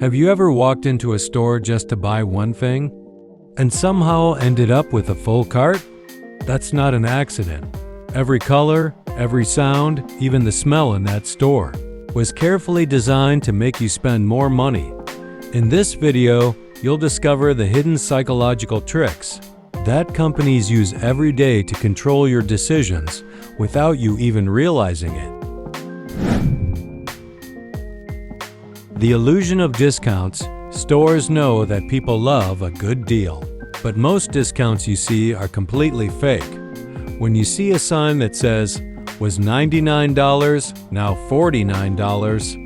Have you ever walked into a store just to buy one thing and somehow ended up with a full cart? That's not an accident. Every color, every sound, even the smell in that store was carefully designed to make you spend more money. In this video, you'll discover the hidden psychological tricks that companies use every day to control your decisions without you even realizing it. The illusion of discounts. Stores know that people love a good deal, but most discounts you see are completely fake. When you see a sign that says, "Was $99, now $49,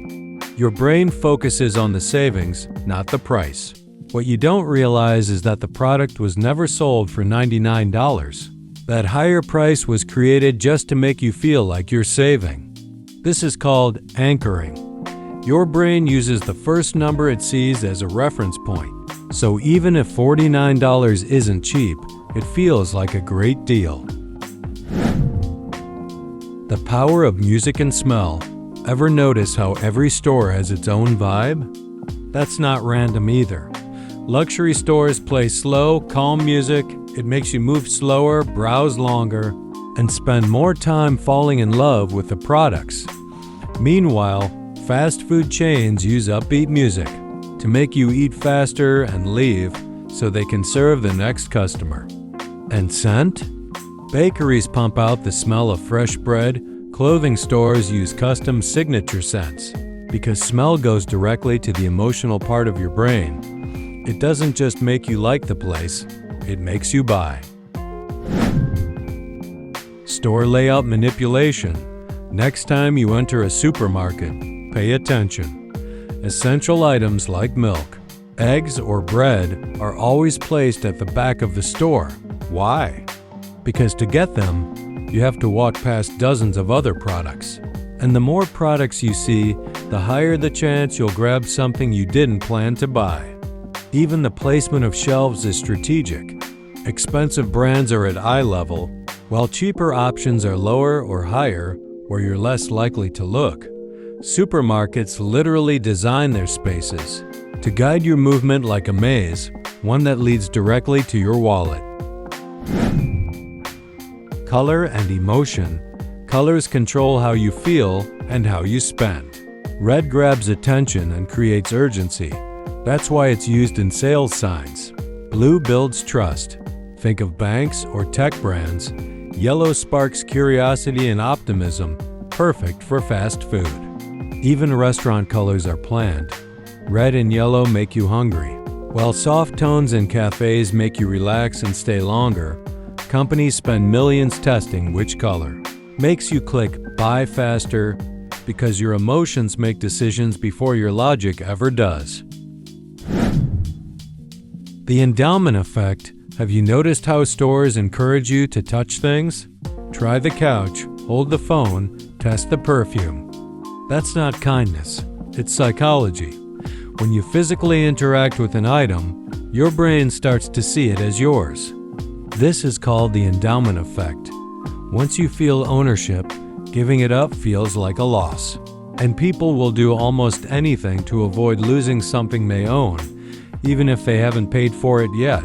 your brain focuses on the savings, not the price. What you don't realize is that the product was never sold for $99. That higher price was created just to make you feel like you're saving. This is called anchoring. Your brain uses the first number it sees as a reference point. So even if $49 isn't cheap, it feels like a great deal. The power of music and smell. Ever notice how every store has its own vibe? That's not random either. Luxury stores play slow, calm music. It makes you move slower, browse longer, and spend more time falling in love with the products. Meanwhile, fast food chains use upbeat music to make you eat faster and leave so they can serve the next customer. And scent? Bakeries pump out the smell of fresh bread. Clothing stores use custom signature scents because smell goes directly to the emotional part of your brain. It doesn't just make you like the place, it makes you buy. Store layout manipulation. Next time you enter a supermarket, pay attention. Essential items like milk, eggs, or bread are always placed at the back of the store. Why? Because to get them, you have to walk past dozens of other products. And the more products you see, the higher the chance you'll grab something you didn't plan to buy. Even the placement of shelves is strategic. Expensive brands are at eye level, while cheaper options are lower or higher, where you're less likely to look. Supermarkets literally design their spaces to guide your movement like a maze, one that leads directly to your wallet. Color and emotion. Colors control how you feel and how you spend. Red grabs attention and creates urgency. That's why it's used in sales signs. Blue builds trust. Think of banks or tech brands. Yellow sparks curiosity and optimism, perfect for fast food. Even restaurant colors are planned. Red and yellow make you hungry. While soft tones in cafes make you relax and stay longer, companies spend millions testing which color. Makes you click buy faster because your emotions make decisions before your logic ever does. The endowment effect. Have you noticed how stores encourage you to touch things? Try the couch, hold the phone, test the perfume. That's not kindness, it's psychology. When you physically interact with an item, your brain starts to see it as yours. This is called the endowment effect. Once you feel ownership, giving it up feels like a loss. And people will do almost anything to avoid losing something they own, even if they haven't paid for it yet.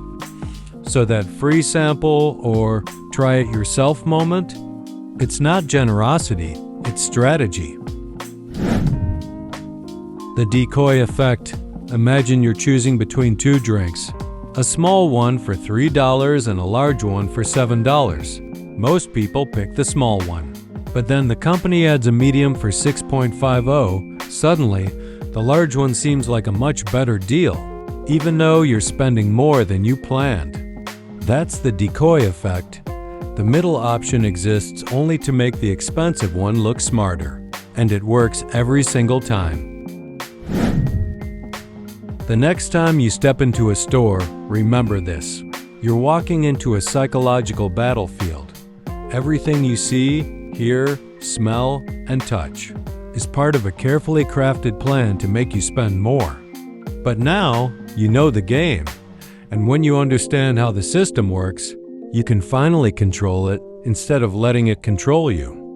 So that free sample or try it yourself moment, it's not generosity, it's strategy. The decoy effect. Imagine you're choosing between two drinks, a small one for $3 and a large one for $7. Most people pick the small one. But then the company adds a medium for $6.50. Suddenly, the large one seems like a much better deal, even though you're spending more than you planned. That's the decoy effect. The middle option exists only to make the expensive one look smarter, and it works every single time. The next time you step into a store, remember this. You're walking into a psychological battlefield. Everything you see, hear, smell, and touch is part of a carefully crafted plan to make you spend more. But now, you know the game. And when you understand how the system works, you can finally control it instead of letting it control you.